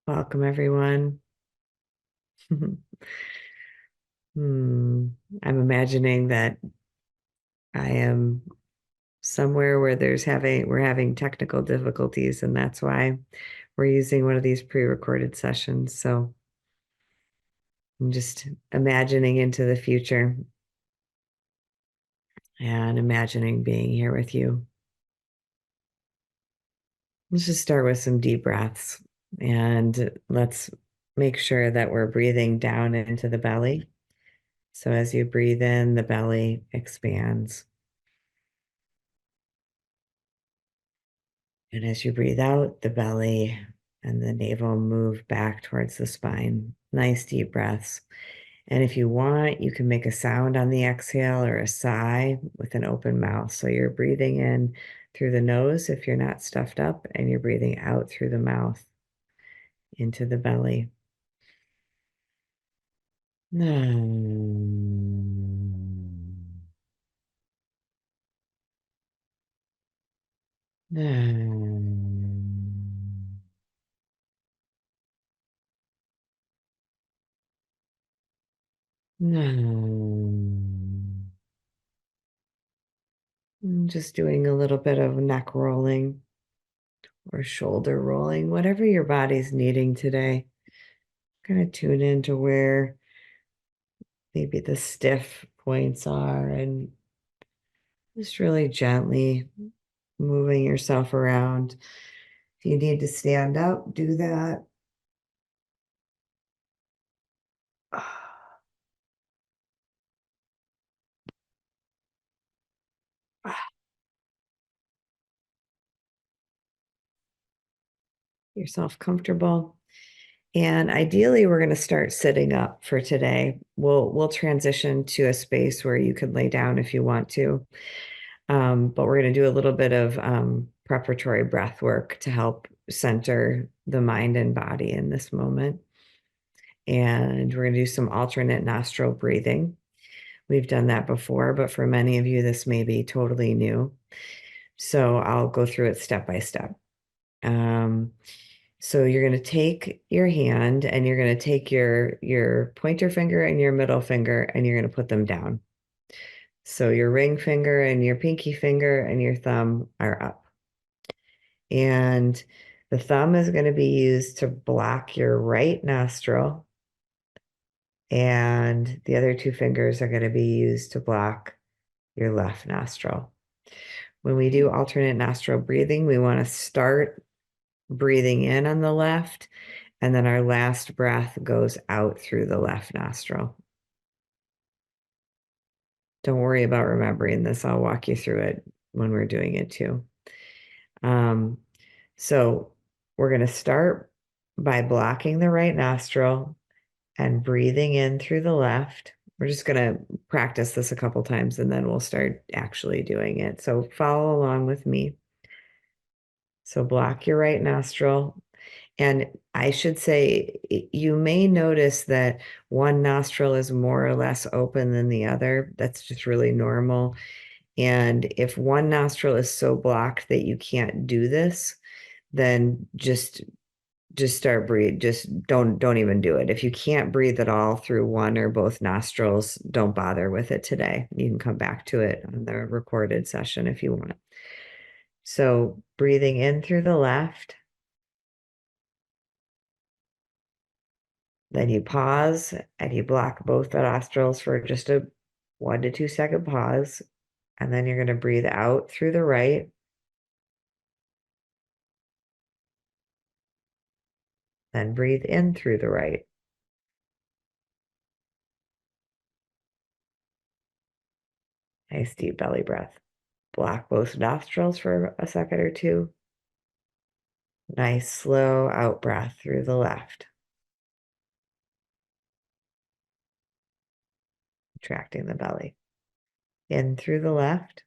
Welcome, everyone. I'm imagining that I am somewhere where we're having technical difficulties, and that's why we're using one of these pre-recorded sessions. So I'm just imagining into the future and imagining being here with you. Let's just start with some deep breaths, and let's make sure that we're breathing down into the belly. So as you breathe in, the belly expands. And as you breathe out, the belly and the navel move back towards the spine. Nice deep breaths. And if you want, you can make a sound on the exhale or a sigh with an open mouth. So you're breathing in through the nose if you're not stuffed up, and you're breathing out through the mouth into the belly. Just doing a little bit of neck rolling or shoulder rolling, whatever your body's needing today. Kind of tune into where maybe the stiff points are and just really gently moving yourself around. If you need to stand up, do that. Yourself comfortable. And ideally, we're going to start sitting up for today. We'll transition to a space where you can lay down if you want to. But we're going to do a little bit of preparatory breath work to help center the mind and body in this moment. And we're going to do some alternate nostril breathing. We've done that before, but for many of you, this may be totally new. So I'll go through it step by step. So you're going to take your hand and you're going to take your pointer finger and your middle finger and you're going to put them down. So your ring finger and your pinky finger and your thumb are up. And the thumb is going to be used to block your right nostril, and the other two fingers are going to be used to block your left nostril. When we do alternate nostril breathing, we want to start breathing in on the left, and then our last breath goes out through the left nostril. Don't worry about remembering this. I'll walk you through it when we're doing it too. So we're going to start by blocking the right nostril and breathing in through the left. We're just going to practice this a couple times and then we'll start actually doing it. So follow along with me. So block your right nostril. And I should say, you may notice that one nostril is more or less open than the other. That's just really normal. And if one nostril is so blocked that you can't do this, then just start breathe. Just don't even do it. If you can't breathe at all through one or both nostrils, don't bother with it today. You can come back to it on the recorded session if you want. So breathing in through the left, then you pause and you block both the nostrils for just a 1 to 2 second pause. And then you're going to breathe out through the right. Then breathe in through the right. Nice deep belly breath. Block both nostrils for a second or two. Nice slow out breath through the left. Contracting the belly. In through the left.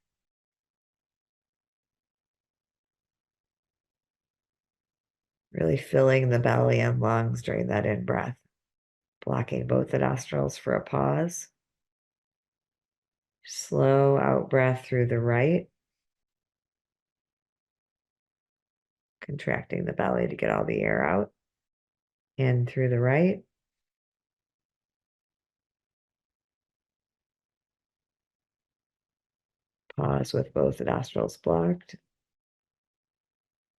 Really filling the belly and lungs during that in breath. Blocking both the nostrils for a pause. Slow out breath through the right. Contracting the belly to get all the air out. In through the right, pause with both nostrils blocked,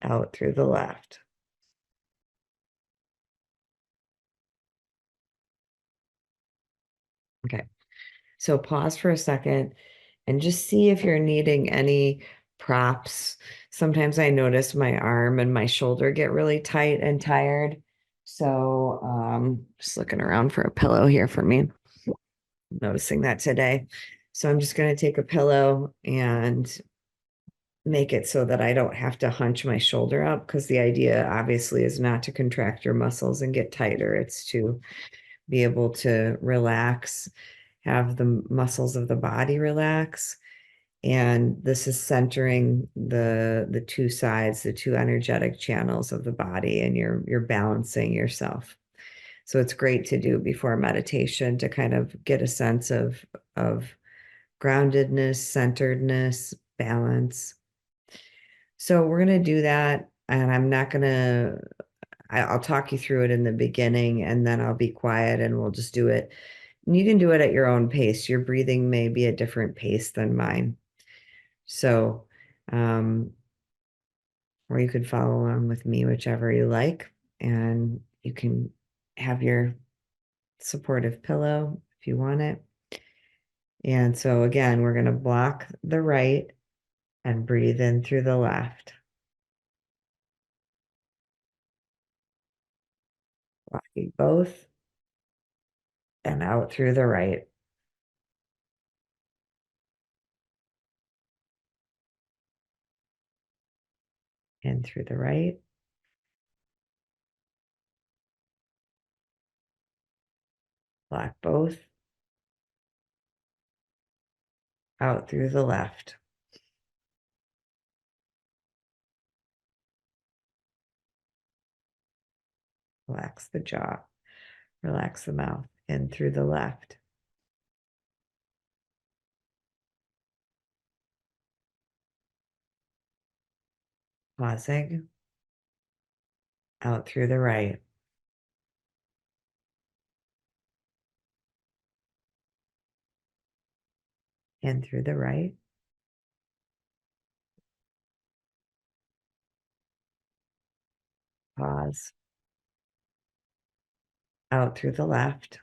out through the left. Okay, so pause for a second and just see if you're needing any props. Sometimes I notice my arm and my shoulder get really tight and tired. So just looking around for a pillow here for me. Noticing that today. So I'm just going to take a pillow and make it so that I don't have to hunch my shoulder up, because the idea obviously is not to contract your muscles and get tighter. It's to be able to relax, have the muscles of the body relax. And this is centering the two sides, the two energetic channels of the body, and you're balancing yourself. So it's great to do before meditation to kind of get a sense of groundedness, centeredness, balance. So we're going to do that, and I'm not going to, I'll talk you through it in the beginning, and then I'll be quiet and we'll just do it. And you can do it at your own pace. Your breathing may be a different pace than mine. So, or you could follow along with me, whichever you like, and you can have your supportive pillow if you want it. And so again, we're going to block the right and breathe in through the left. Blocking both and out through the right. In through the right. Block both. Out through the left. Relax the jaw. Relax the mouth. In through the left. Pausing. Out through the right. In through the right. Pause. Out through the left.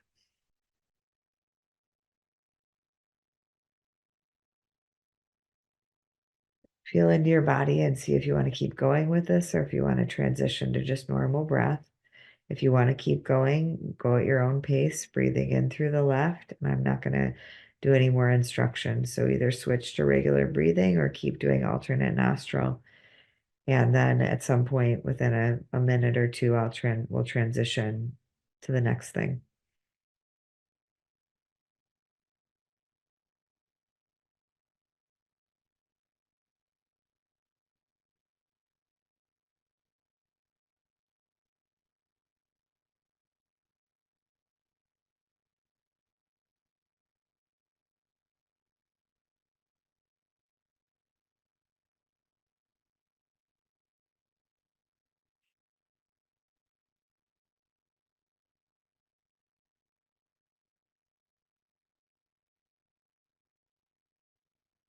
Feel into your body and see if you want to keep going with this or if you want to transition to just normal breath. If you want to keep going, go at your own pace, breathing in through the left. And I'm not going to do any more instructions. So either switch to regular breathing or keep doing alternate nostril. And then at some point within a minute or two, we'll transition to the next thing.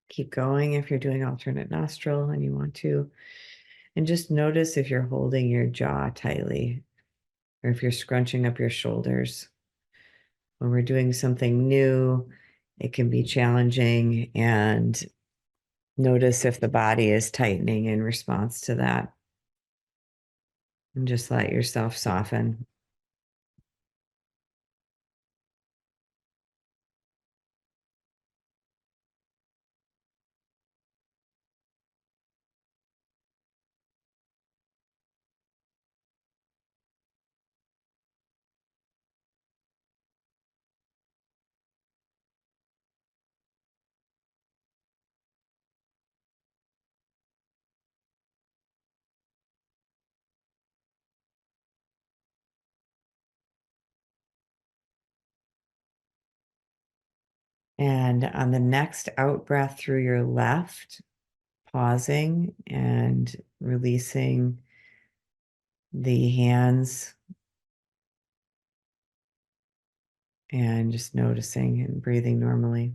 Keep going if you're doing alternate nostril and you want to. And just notice if you're holding your jaw tightly or if you're scrunching up your shoulders. When we're doing something new, it can be challenging, and notice if the body is tightening in response to that. And just let yourself soften. And on the next out breath through your left, pausing and releasing the hands and just noticing and breathing normally.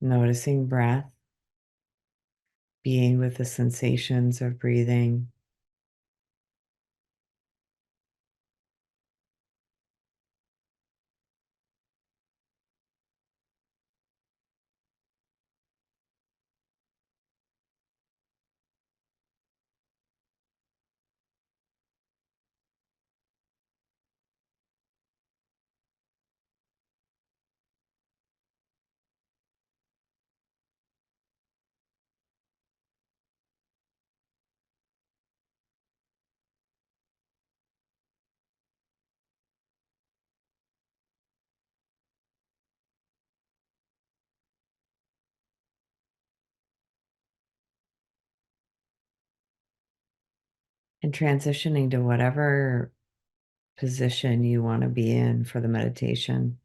Noticing breath, being with the sensations of breathing. And transitioning to whatever position you want to be in for the meditation.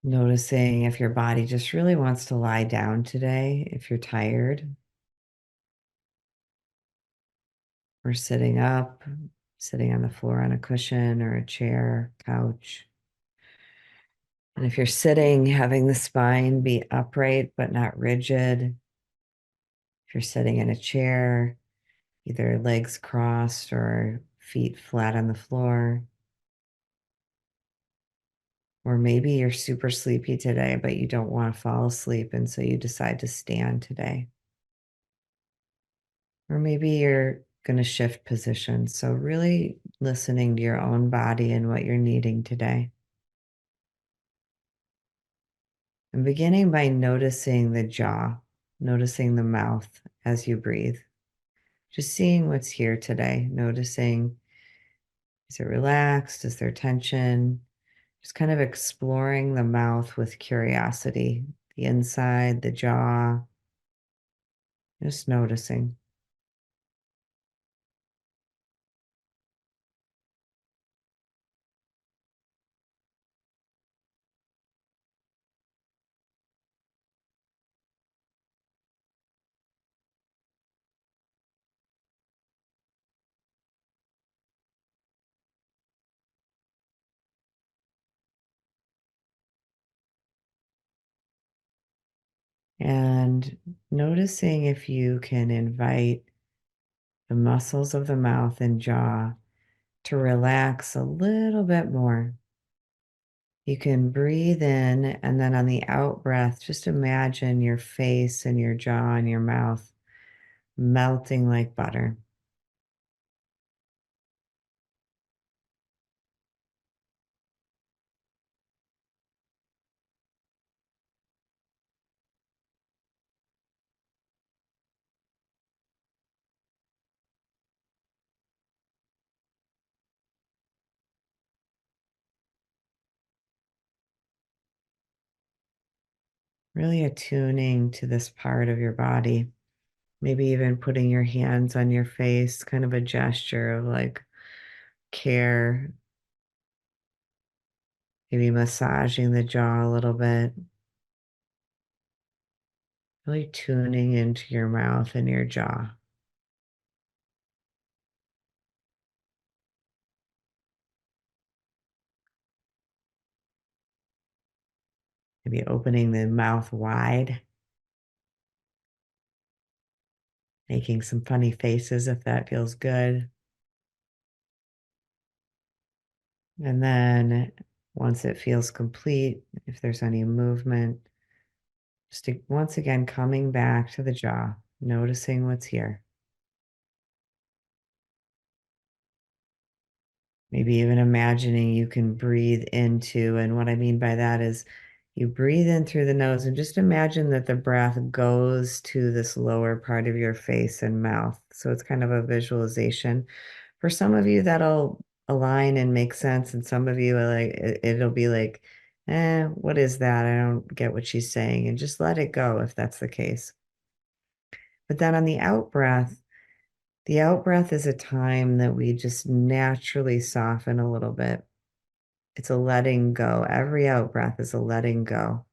Noticing if your body just really wants to lie down today, if you're tired, or sitting up, sitting on the floor on a cushion or a chair, couch. And if you're sitting, having the spine be upright but not rigid. If you're sitting in a chair, either legs crossed or feet flat on the floor. Or maybe you're super sleepy today, but you don't want to fall asleep, and so you decide to stand today. Or maybe you're going to shift positions. So, really listening to your own body and what you're needing today. And beginning by noticing the jaw, noticing the mouth as you breathe. Just seeing what's here today, noticing, is it relaxed? Is there tension? Just kind of exploring the mouth with curiosity, the inside, the jaw, just noticing. And noticing if you can invite the muscles of the mouth and jaw to relax a little bit more. You can breathe in, and then on the out breath, just imagine your face and your jaw and your mouth melting like butter. Really attuning to this part of your body. Maybe even putting your hands on your face, kind of a gesture of like care. Maybe massaging the jaw a little bit. Really tuning into your mouth and your jaw. Maybe opening the mouth wide, making some funny faces if that feels good. And then once it feels complete, if there's any movement, once again coming back to the jaw, noticing what's here. Maybe even imagining you can breathe into, and what I mean by that is you breathe in through the nose and just imagine that the breath goes to this lower part of your face and mouth. So it's kind of a visualization. For some of you, that'll align and make sense. And some of you, like, it'll be like, what is that? I don't get what she's saying. And just let it go if that's the case. But then on the out breath, The out breath is a time that we just naturally soften a little bit. It's a letting go. Every out breath is a letting go.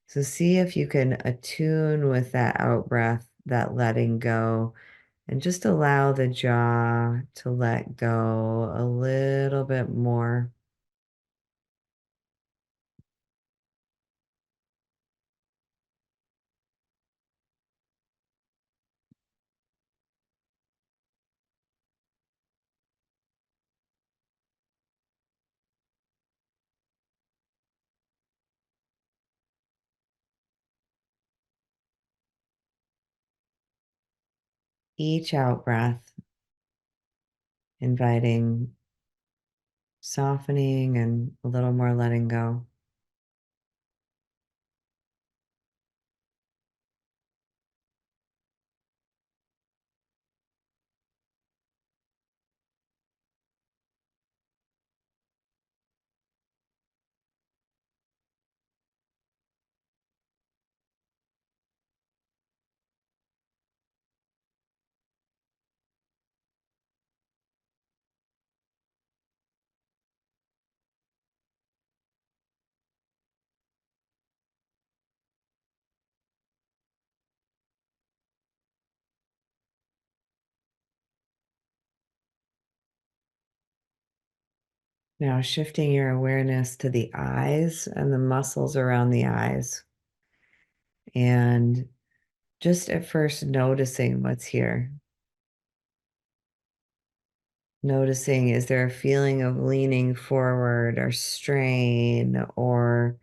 So see if you can attune with that out breath, that letting go, and just allow the jaw to let go a little bit more. Each out breath, inviting softening and a little more letting go. Now shifting your awareness to the eyes and the muscles around the eyes. And just at first noticing what's here. Noticing, is there a feeling of leaning forward or strain or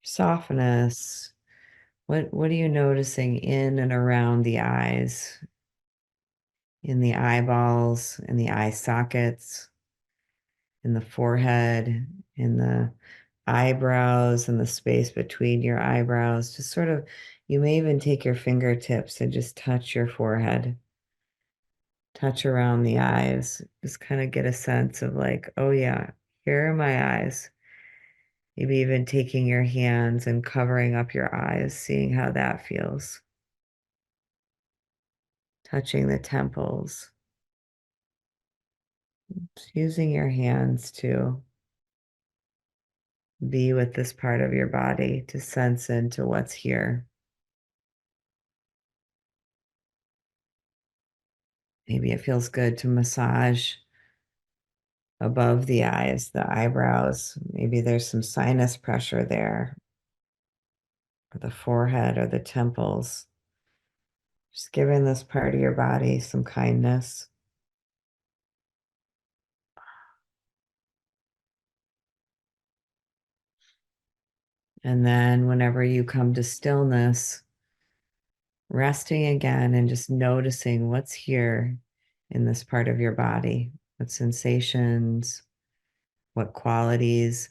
softness? What are you noticing in and around the eyes, in the eyeballs, in the eye sockets, in the forehead, in the eyebrows, and the space between your eyebrows? Just sort of, you may even take your fingertips and just touch your forehead, touch around the eyes, just kind of get a sense of like, oh yeah, here are my eyes. Maybe even taking your hands and covering up your eyes, seeing how that feels. Touching the temples, just using your hands to be with this part of your body, to sense into what's here. Maybe it feels good to massage above the eyes, the eyebrows. Maybe there's some sinus pressure there, or the forehead or the temples. Just giving this part of your body some kindness. And then whenever you come to stillness, resting again and just noticing what's here in this part of your body, what sensations, what qualities.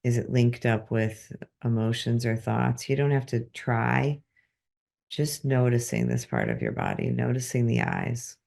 Is it linked up with emotions or thoughts? You don't have to try, just noticing this part of your body, noticing the eyes.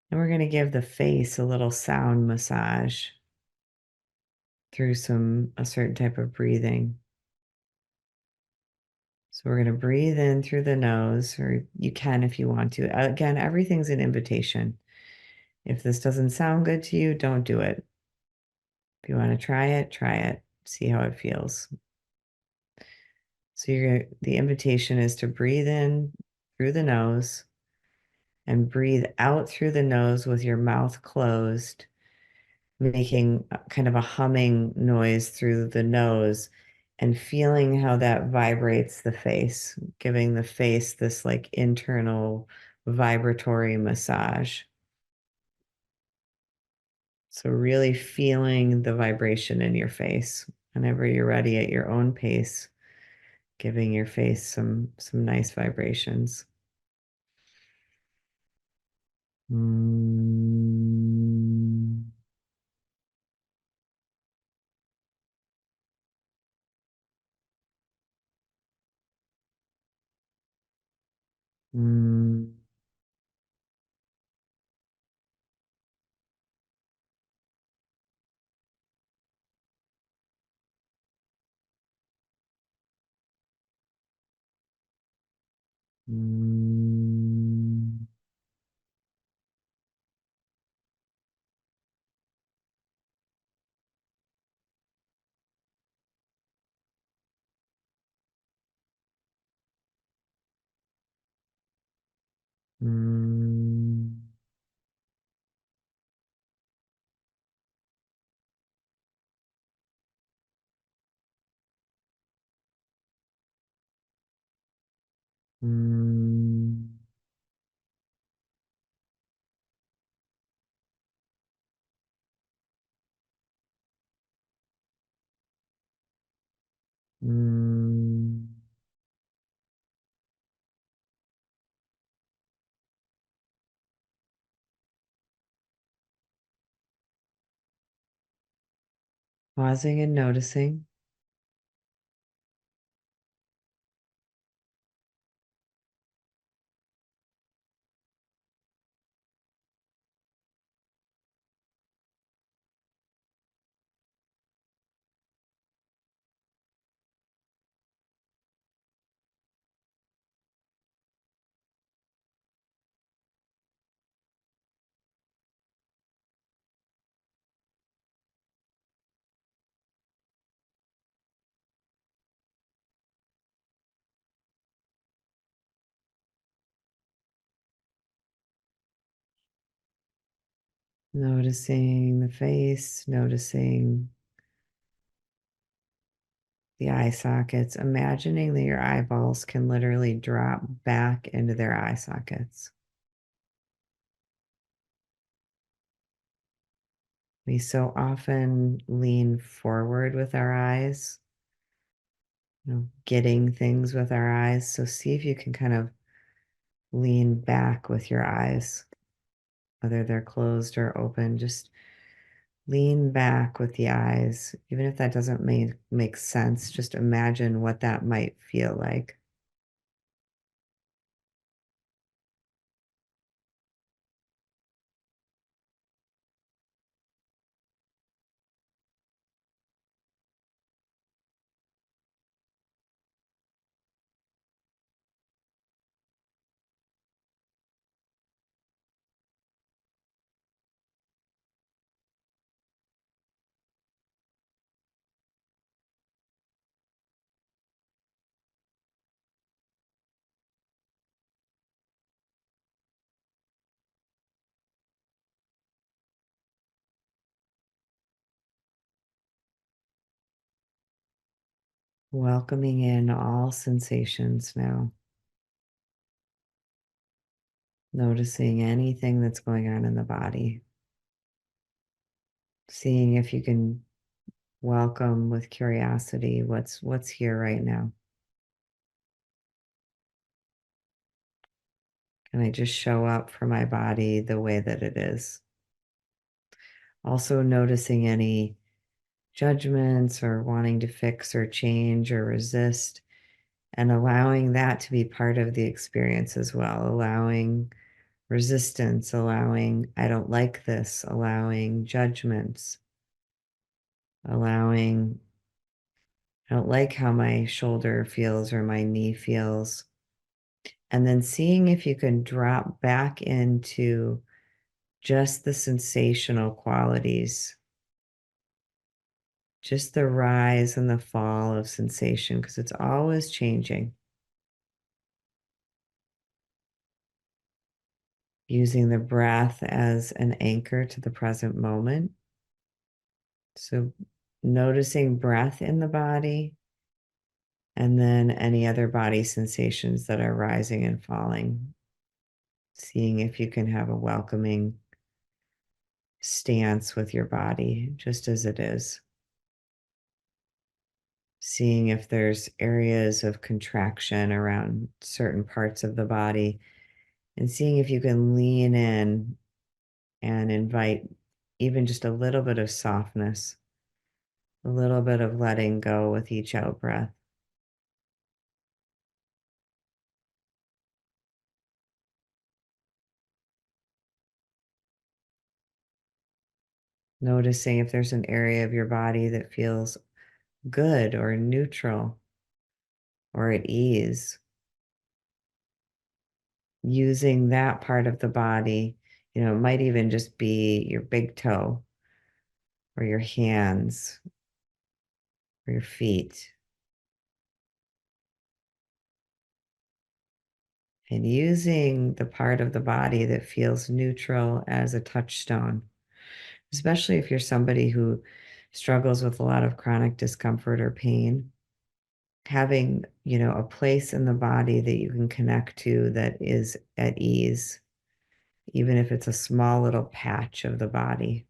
And we're going to give the face a little sound massage through a certain type of breathing. So we're going to breathe in through the nose, or you can if you want to. Again, everything's an invitation. If this doesn't sound good to you, don't do it. If you want to try it, see how it feels. So the invitation is to breathe in through the nose and breathe out through the nose with your mouth closed. making kind of a humming noise through the nose and feeling how that vibrates the face, giving the face this like internal vibratory massage. So really feeling the vibration in your face whenever you're ready at your own pace, giving your face some nice vibrations. Mm. Mm. Mm. Mm. Mm. Mm. Pausing and noticing. Noticing the face, noticing the eye sockets, imagining that your eyeballs can literally drop back into their eye sockets. We so often lean forward with our eyes, getting things with our eyes. So see if you can kind of lean back with your eyes, whether they're closed or open. Just lean back with the eyes. Even if that doesn't make sense, just imagine what that might feel like. Welcoming in all sensations now, noticing anything that's going on in the body, seeing if you can welcome with curiosity what's here right now. Can I just show up for my body the way that it is? Also noticing any judgments or wanting to fix or change or resist, and allowing that to be part of the experience as well, allowing resistance, allowing I don't like this, allowing judgments, allowing I don't like how my shoulder feels or my knee feels. And then seeing if you can drop back into just the sensational qualities, just the rise and the fall of sensation, because it's always changing. Using the breath as an anchor to the present moment. So noticing breath in the body and then any other body sensations that are rising and falling. Seeing if you can have a welcoming stance with your body just as it is. Seeing if there's areas of contraction around certain parts of the body and seeing if you can lean in and invite even just a little bit of softness, a little bit of letting go with each out breath. Noticing if there's an area of your body that feels good or neutral or at ease. Using that part of the body, it might even just be your big toe or your hands or your feet. And using the part of the body that feels neutral as a touchstone, especially if you're somebody who struggles with a lot of chronic discomfort or pain, having, a place in the body that you can connect to that is at ease, even if it's a small little patch of the body.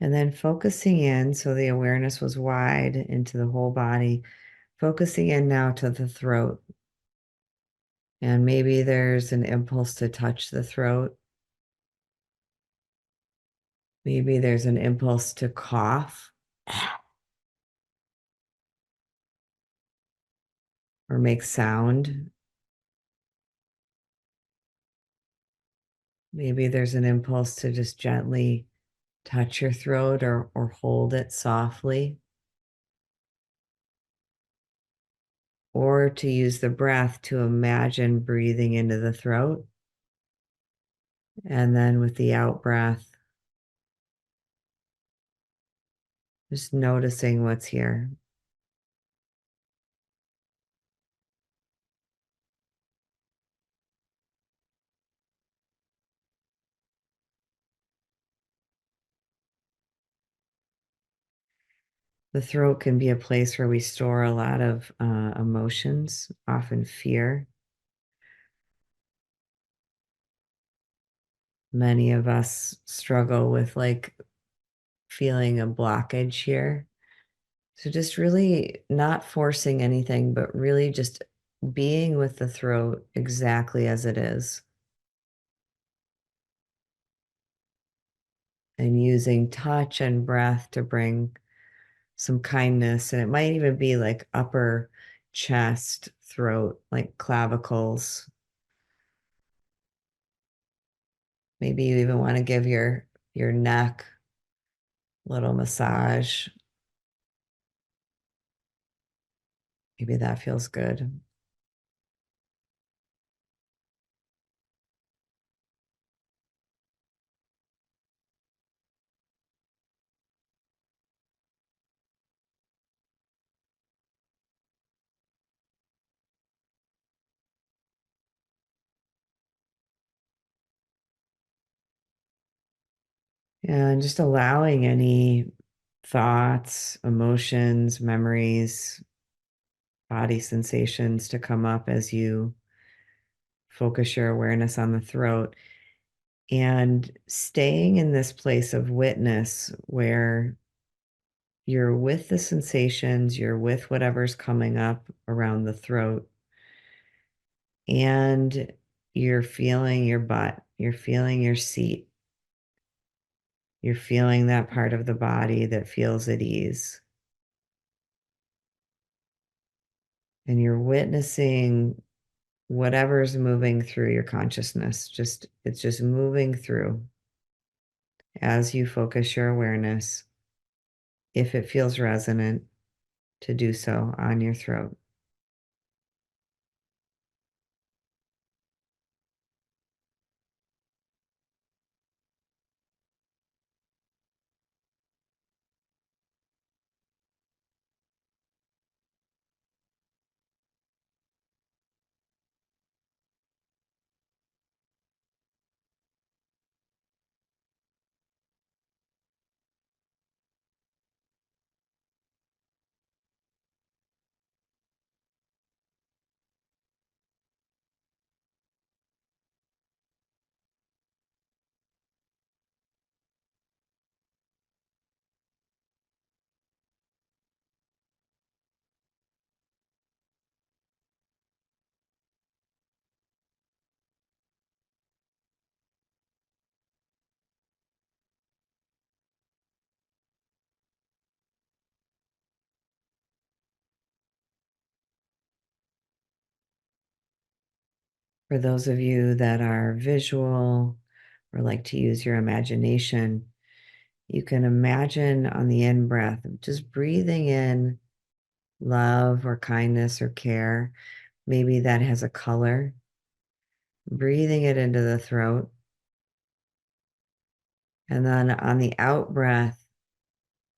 And then focusing in, so the awareness was wide into the whole body, focusing in now to the throat. And maybe there's an impulse to touch the throat. Maybe there's an impulse to cough or make sound. Maybe there's an impulse to just gently touch your throat or hold it softly, or to use the breath to imagine breathing into the throat. And then with the out breath, just noticing what's here. The throat can be a place where we store a lot of emotions, often fear. Many of us struggle with like feeling a blockage here. So just really not forcing anything, but really just being with the throat exactly as it is and using touch and breath to bring some kindness. And it might even be like upper chest, throat, like clavicles. Maybe you even want to give your neck a little massage. Maybe that feels good. And just allowing any thoughts, emotions, memories, body sensations to come up as you focus your awareness on the throat and staying in this place of witness where you're with the sensations, you're with whatever's coming up around the throat, and you're feeling your butt, you're feeling your seat. You're feeling that part of the body that feels at ease. And you're witnessing whatever's moving through your consciousness. It's just moving through as you focus your awareness, if it feels resonant, to do so on your throat. For those of you that are visual or like to use your imagination, you can imagine on the in breath, just breathing in love or kindness or care. Maybe that has a color, breathing it into the throat. And then on the out breath,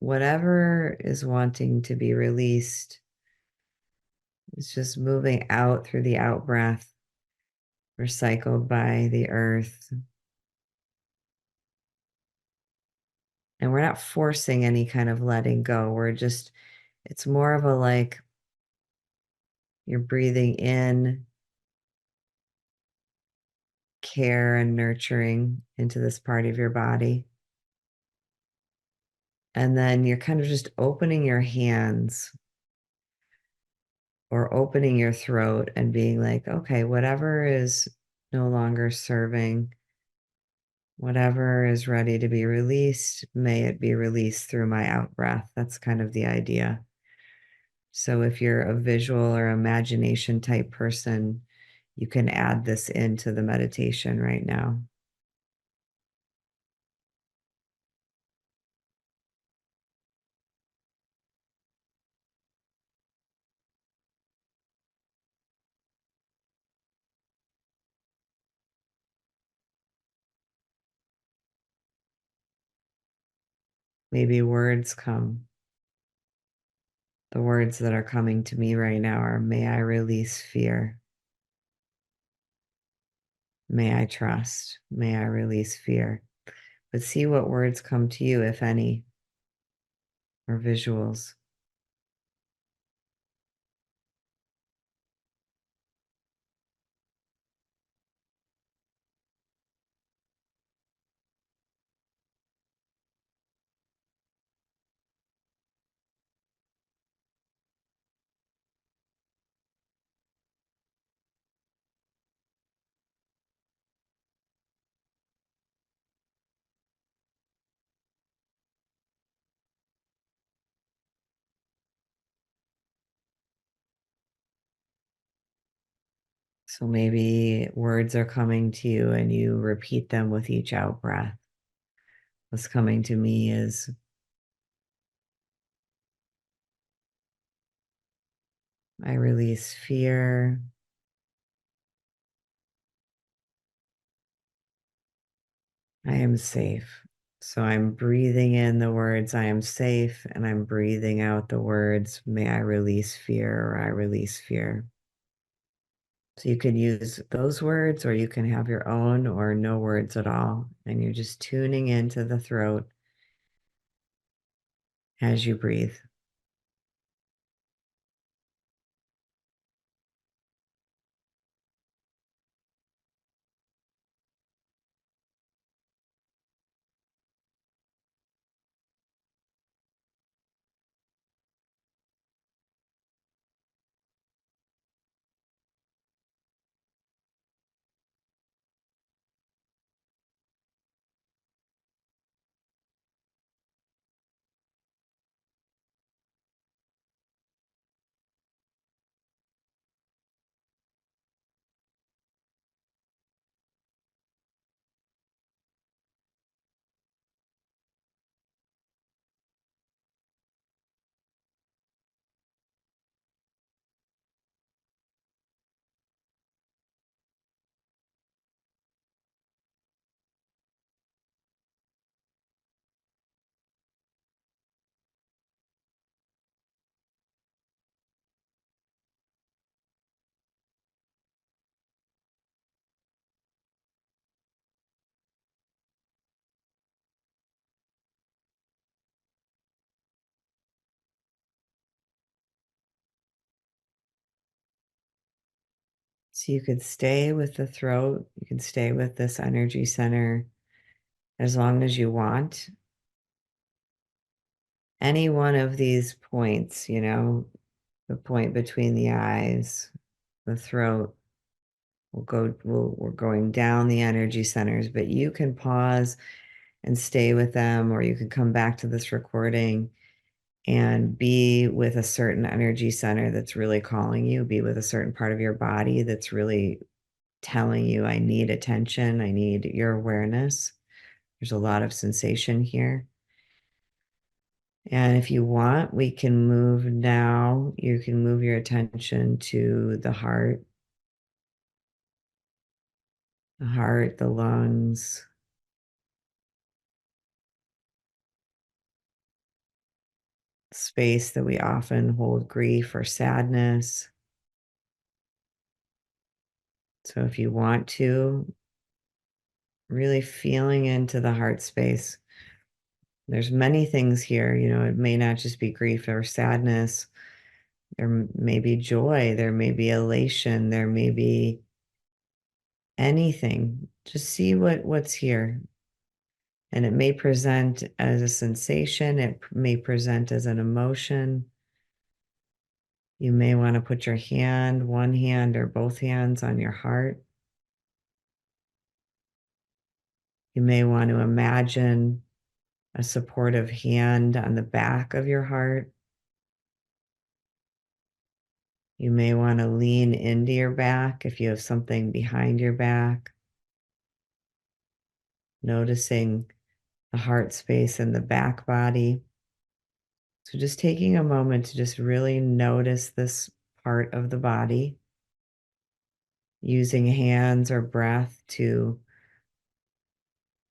whatever is wanting to be released is just moving out through the out breath, recycled by the earth. And we're not forcing any kind of letting go. It's more of a like you're breathing in care and nurturing into this part of your body. And then you're kind of just opening your hands or opening your throat and being like, okay, whatever is no longer serving, whatever is ready to be released, may it be released through my out breath. That's kind of the idea. So if you're a visual or imagination type person, you can add this into the meditation right now. Maybe words come. The words that are coming to me right now are, may I release fear. May I trust. May I release fear. But see what words come to you, if any, or visuals. So maybe words are coming to you and you repeat them with each out breath. What's coming to me is, I release fear. I am safe. So I'm breathing in the words, I am safe, and I'm breathing out the words, may I release fear, or I release fear. So you can use those words, or you can have your own, or no words at all. And you're just tuning into the throat as you breathe. So you could stay with the throat, you can stay with this energy center as long as you want. Any one of these points, the point between the eyes, the throat, we're going down the energy centers, but you can pause and stay with them, or you can come back to this recording and be with a certain energy center that's really calling you, be with a certain part of your body that's really telling you, I need attention, I need your awareness. There's a lot of sensation here. And if you want, we can move now. You can move your attention to the lungs, space that we often hold grief or sadness. So if you want to, really feeling into the heart space. There's many things here, it may not just be grief or sadness. There may be joy, there may be elation, there may be anything. Just see what's here. And it may present as a sensation, it may present as an emotion. You may want to put one hand or both hands on your heart. You may want to imagine a supportive hand on the back of your heart. You may want to lean into your back if you have something behind your back. Noticing the heart space in the back body. So just taking a moment to just really notice this part of the body, using hands or breath to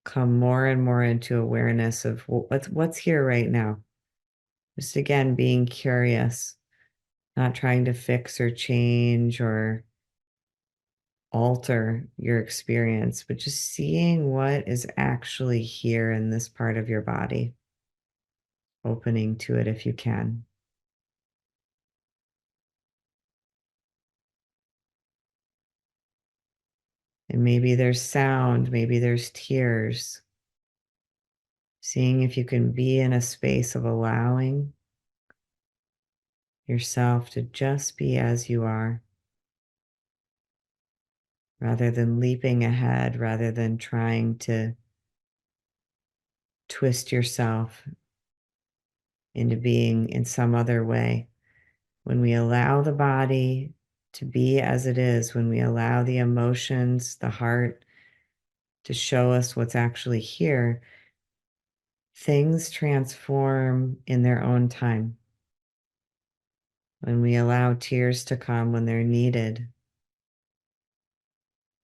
come more and more into awareness of what's here right now. Just again, being curious, not trying to fix or change or alter your experience, but just seeing what is actually here in this part of your body, opening to it if you can. And maybe there's sound, maybe there's tears. Seeing if you can be in a space of allowing yourself to just be as you are, rather than leaping ahead, rather than trying to twist yourself into being in some other way. When we allow the body to be as it is, when we allow the emotions, the heart to show us what's actually here, things transform in their own time. When we allow tears to come when they're needed,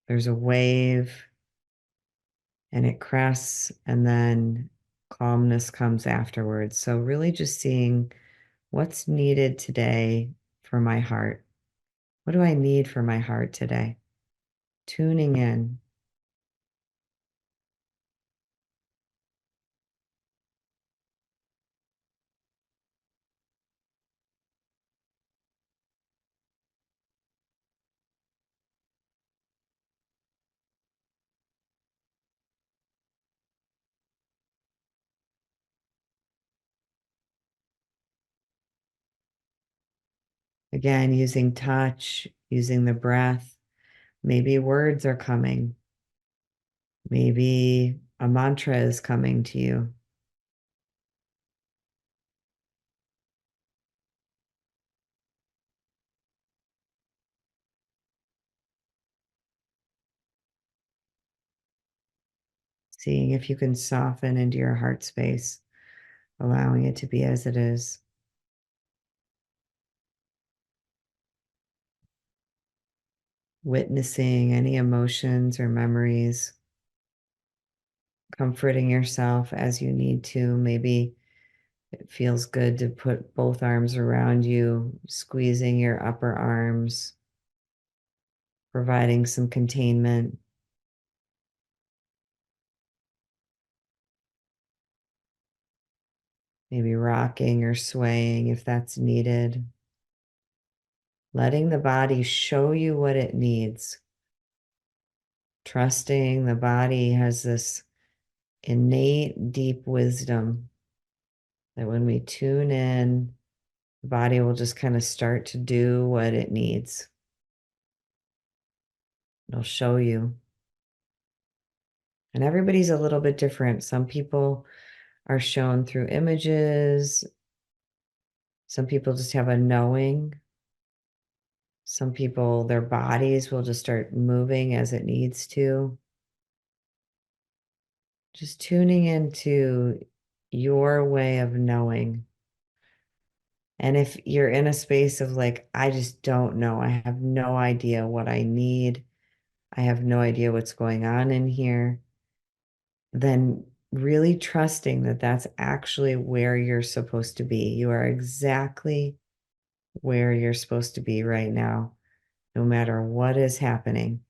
there's a wave and it crests, and then calmness comes afterwards. So, really just seeing what's needed today for my heart. What do I need for my heart today? Tuning in. Again, using touch, using the breath. Maybe words are coming. Maybe a mantra is coming to you. Seeing if you can soften into your heart space, allowing it to be as it is. Witnessing any emotions or memories, comforting yourself as you need to. Maybe it feels good to put both arms around you, squeezing your upper arms, providing some containment. Maybe rocking or swaying if that's needed. letting the body show you what it needs, trusting the body has this innate deep wisdom that when we tune in, the body will just kind of start to do what it needs. It'll show you. And everybody's a little bit different. Some people are shown through images. Some people just have a knowing. Some people, their bodies will just start moving as it needs to. Just tuning into your way of knowing. And if you're in a space of like, I just don't know, I have no idea what I need, I have no idea what's going on in here, then really trusting that that's actually where you're supposed to be. You are exactly where you're supposed to be right now, no matter what is happening.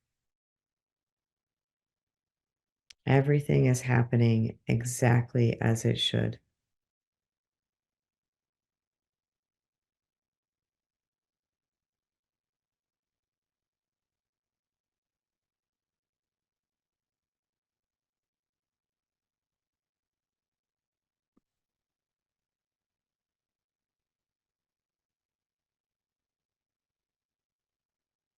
Everything is happening exactly as it should.